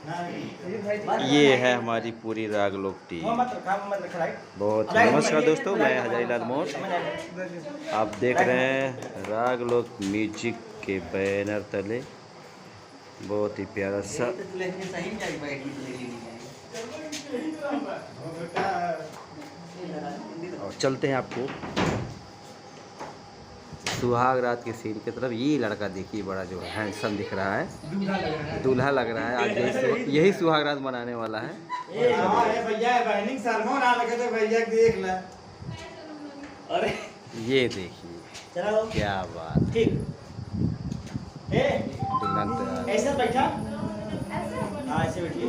ये है हमारी पूरी राग लोक टीम। बहुत नमस्कार दोस्तों, मैं हजारीलाल मोर। आप देख रहे हैं राग लोक म्यूजिक के बैनर तले बहुत ही प्यारा सा। और चलते हैं आपको सुहाग रात के सीन की तरफ। ये लड़का देखिए बड़ा जो हैंडसम दिख रहा है, दूल्हा लग रहा है। आज यही सुहाग रात मनाने वाला है। ये देखिए क्या बात, दुल्हन ऐसे बैठा, ऐसे बैठिए।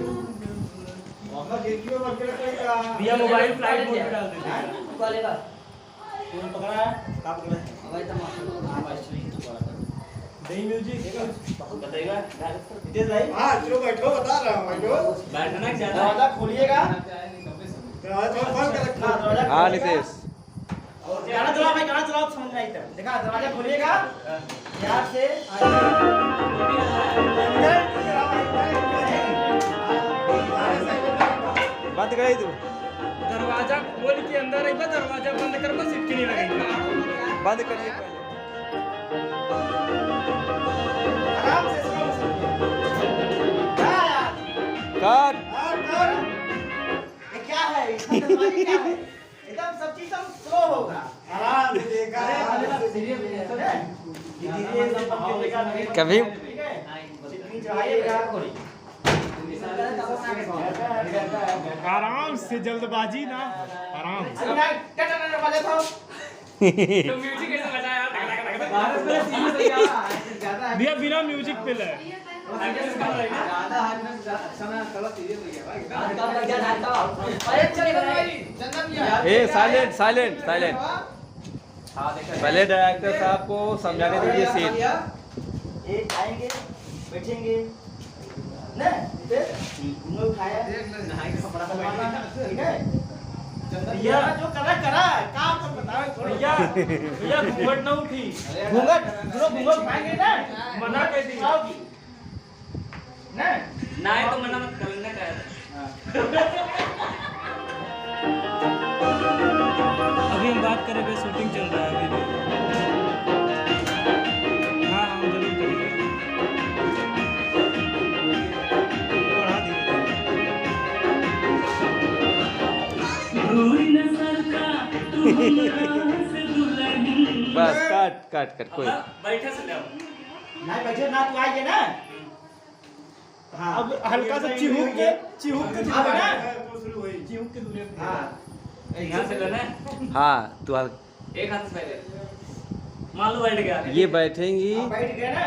भैया मोबाइल फ्लाइट मोड पे डाल दीजिए। कॉलेगा फोन पकड़ा है, काम कर रहा है। हवाई तमाशा हां भाई नहीं म्यूजिक बताइएगा नितेश भाई। हां चलो बैठो, बता रहा हूं बैठो। बैठना ज्यादा दरवाजा खोलिएगा, दरवाजा बंद कर रखा। हां नितेश गाना चलाओ भाई, गाना चलाओ, समझ में आई तब। देखा दरवाजा खोलिएगा यहां से बंद कर दो। दरवाजा खोल के अंदर एक बार दरवाजा बंद कर, बस सिटकी नहीं लगेगी। बंद करिए पहले। आराम से स्लो काट। ये क्या है, इसका दरवाजा क्या है? एकदम सब चीज सब स्लो होगा। आराम से देखा है, कभी सिटकी चढ़ाइएगा। आराम से, जल्दबाजी ना, आराम से। तो म्यूजिक कैसे बजाया भैया, बिना म्यूजिक पे ले। ए साइलेंट साइलेंट साइलेंट। पहले डायरेक्टर साहब को समझाने दीजिए सीन। ये आएंगे बैठेंगे ना, घूमो खाया ठीक है भैया। जो करा काम तो बताओ भैया भैया घूंघट ना उठी, घूंघट दोनों घूंघट खाएंगे ना, मना कर दी खाओगी ना ना है तो मना मत करना का। अभी हम बात करें, शूटिंग चल रहा है अभी भी। हाँ हम जरूर करेंगे, बढ़ा दीजिए। बस काट काट काट कोई बैठे से ले ना बैठे ना, तू आइए ना। हाँ अब हल्का सा चिहुक के अब ना चिहुक के दूरी पे। हाँ यहाँ से लेना है। हाँ तो एक हाथ से पहले मालूम बैठ गया। ये बैठेंगी। आप बैठ गए ना,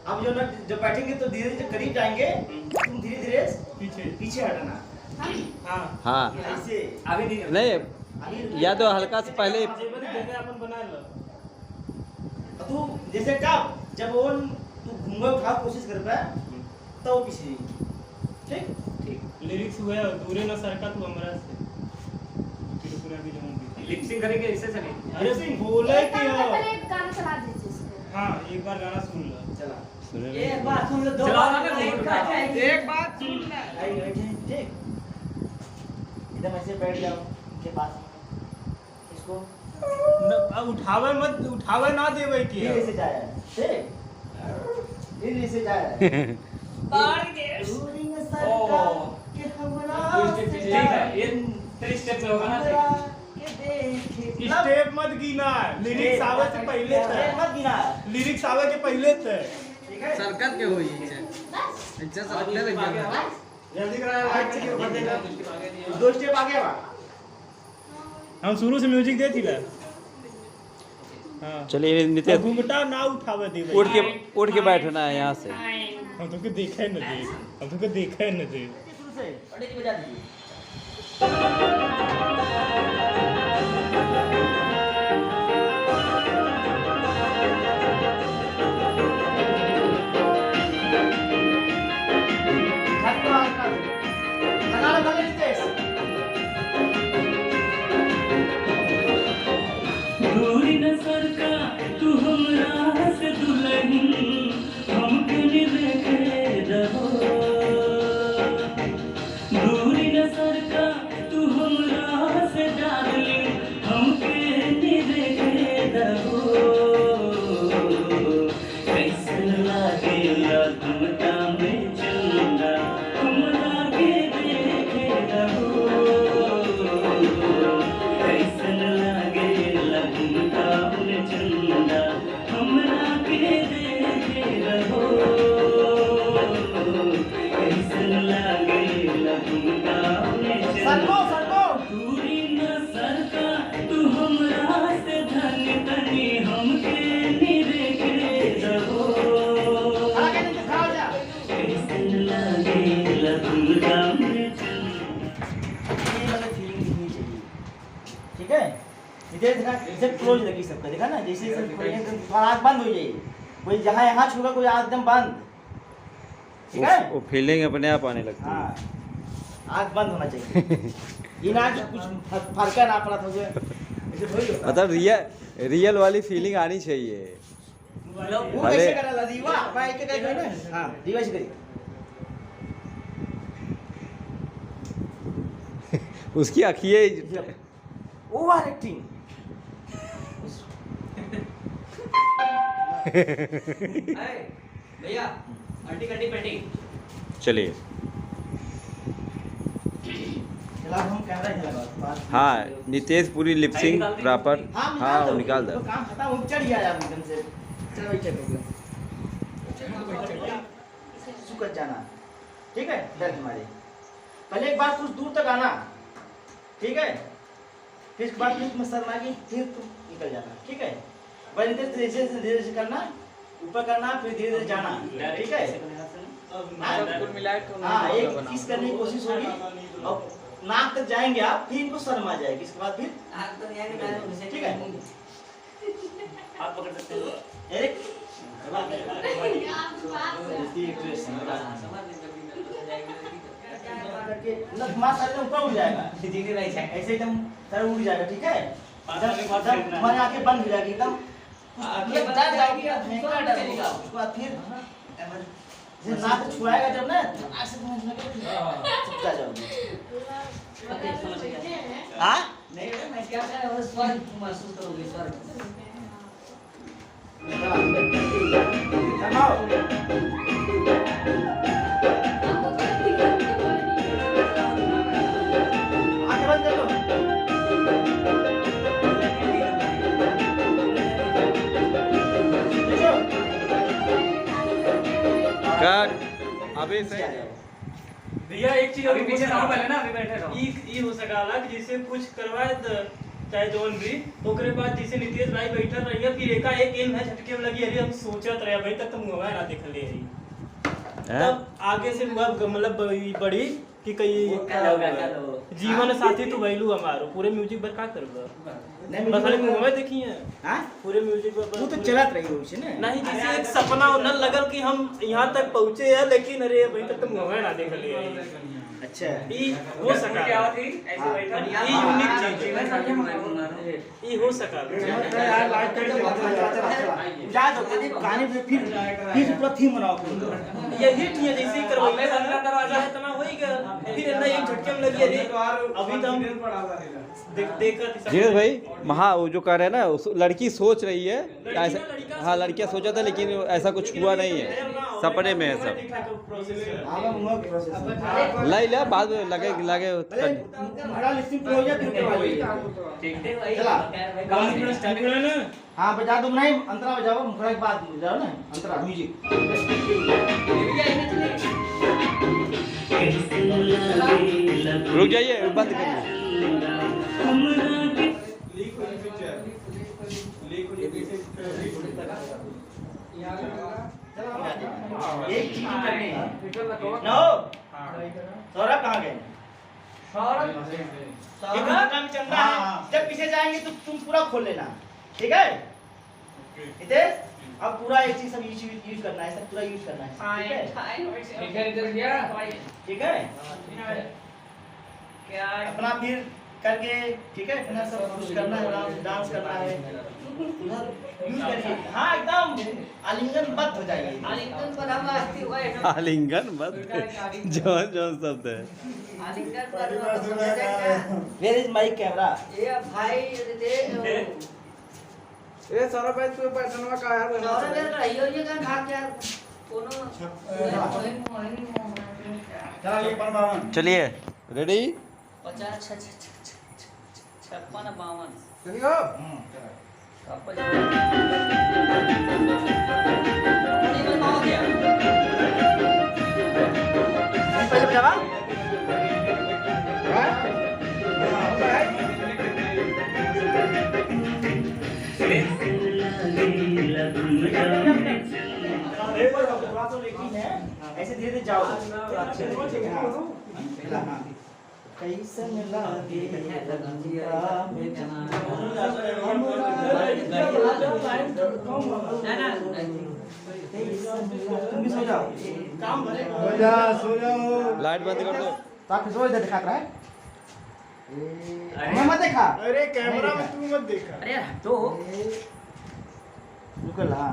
अब जो ना जब बैठेंगे तो धीरे धीरे करीब जाएंगे, तुम धीरे धीरे पीछे हटना। हाँ हाँ ऐसे अभी नहीं, या तो हल्का से पहले जगह अपन बना लो। तू जैसे कब जब वो तू घूंघट उठा कोशिश कर पाए तो वो पीछे ठीक ठीक लिरिक्स हुए दूरे न सरका तू हमरा से पूरा भी जमन लिपसिंग करेंगे इससे चलिए। अरे सिंह बोले कि हो गाना चला दीजिए इसको। हाँ एक बार गाना सुन लो। चला सुने एक बार सुन लो, दो चलाओ बार ना, एक बात सुन ले। ठीक एकदम ऐसे बैठ जाओ उनके पास, इसको उठावे मत, उठावे ना देवे की धीरे से जाए ठीक, धीरे से जाए तार के दूरी में सरका के हमरा ठीक है, ये 3 स्टेप पे होगा ना। के देखे स्टेप मत गिना, लिरिक्स आवे से पहले थे, मत गिना लिरिक्स आवे के पहले थे। ठीक है सरकत के होई अच्छा सरकने लग गया। जल्दी करा, लाइट से ऊपर देना, 2 स्टेप आगे बा। हम शुरू से म्यूजिक देती ला। हाँ चलिए नितेश घूमटा ना उठावे देवे, उठ के बैठना है यहाँ से। हम तुमको देखा है न दे, हम तुमको देखा है न दे। शुरू से अड़े की बजा दीजिए। सरको सरको दूरी न सरका तू हमरा से धन तनी हमके निरेखे दहो आगे नहीं तो खा जा कैसन लागे लगुरा में चल ये वाला फीलिंग दिखनी चाहिए ठीक है इधर देखा इसे क्लोज लगी सबका देखा ना जैसे थोड़ा आँख बंद हो जाएगी कोई जहाँ यहाँ छूगा कोई आँख एकदम बंद ठीक है वो फीलिंग अपने आप आने लगती है। हाँ आँख बंद होना चाहिए ये ना कि कुछ फर्क ना पड़ा था ऐसे थोड़ी होता मतलब रियल वाली फीलिंग आनी चाहिए। वो भले- कैसे करा ला दीवा भाई के कैसे ना हाँ दीवा से करी उसकी आँखियाँ ओवर एक्टिंग भैया अड्डी कड्डी पेटी चलिए। चला हम कैमरा ही लगा हाँ नितेश पूरी लिपसिंग प्रॉपर। हाँ वो निकाल दो। काम खत्म हो चढ़ गया यार एकदम से चलो भाई चलो सुकत जाना ठीक है डर हमारे पहले एक बार कुछ दूर तक आना ठीक है फिर उसके बाद फिर तुम शर्मा की फिर तुम निकल जाना ठीक है भाई धीरे धीरे करना ऊपर करना फिर धीरे धीरे जाना ठीक है कुल मिलाए तो हाँ एक किस करने की कोशिश होगी और नाक तक जाएंगे आप फिर इनको शर्म आ जाएगी इसके बाद फिर ठीक है आप पकड़ सकते हो एक माँ सर ऊपर उड़ जाएगा ऐसे एकदम सर उड़ जाएगा ठीक है तुम्हारी आंखें बंद हो जाएगी एकदम डर जाओगी फेंकना डरेगा उसके बाद फिर जैसे नाक छुआएगा जब ना तो आँख से समझ लगे चुपचा जाओगी हाँ नहीं मैं क्या कर रहा हूँ स्वर्ग महसूस करोगे स्वर्ग आंखें बंद कर लो कट अभी से भैया एक चीज अभी पीछे रहो पहले ना अभी बैठे रहो ई हो सकाला कि जैसे कुछ करवाए चाहे जोन भी ओकरे बाद जैसे नितेश भाई बैठल रहिए फिर एकाएक इन है झटके में लगी अरे हम सोचत रहे भाई तक तुम हुआ ना देख ले रही तब आगे से हुआ मतलब बड़ी कि कई जीवन साथी तो भइलू हमारो पूरे म्यूजिक पर का करबो बस खाली मुंहवे देखिए हाँ पूरे म्यूजिक पर वो तो चलत रही हो उसे ना नहीं जैसे एक सपना न लगल कि हम यहाँ तक पहुँचे हैं लेकिन अरे अभी तक तुम हुआ ना देख लिए अच्छा ई हो सका क्या थी ऐसे बैठा ई यूनिक चीज है ई हो सका यार लाइट कर जा दो कहानी पे फिर पूरा थीम बनाओ ये हिट है जैसे ही करवाइले अंदर दरवाजा है तना होई गया फिर ना एक झटके में लगी अरे अभी तो हम देख जीत भाई हाँ वो जो कह रहे हैं ना लड़की सोच रही है ऐसा। हाँ लड़कियां सोचा था लेकिन ऐसा कुछ हुआ नहीं है सपने में है सब। हां मैं मुंह के प्रोसेस लाई ले बाद में लगे लगे हमारा लिस्टिंग क्लोज हो जाए फिर करवाइए ठीक है भाई चला कॉन्फिडेंस ठीक है ना हां बजा दो नहीं अंतरा बजाओ मुखड़ा के बाद बजाओ ना अंतरा म्यूजिक रुक जाइए बंद करिए। एक चीज करनी है नो सौरभ कहाँ गए एक घंटा में चलना है जब पीछे जाएंगे तो तुम पूरा खोल लेना ठीक है हितेश अब पूरा एक चीज सब यूज करना है सब पूरा यूज करना है ठीक है इधर गया ठीक है क्या अपना फिर करके ठीक है अपना सब कुछ करना है डांस करना है यूज करिए हाँ एकदम आलिंगन बद हो जाएगी आलिंगन पर हम आस्ती हुआ है आलिंगन मत जौन जौन शब्द है। आलिंगन पर वेयर इज माय कैमरा ये भाई दे ए सारा भाई तू पैसा का यार और अगर रहियो ये का खा क्या कोनो चला ये 52 चलिए रेडी 50 56 52 चलियो पहले बजावा हां धीरे जाओ कैसन लागे तुम भी सो जाओ काम सो जाओ लाइट बंद कर दो। तो आप सो इधर दिखा रहा है मैं मत देखा अरे कैमरा में तू मत देखा अरे तो रुको ला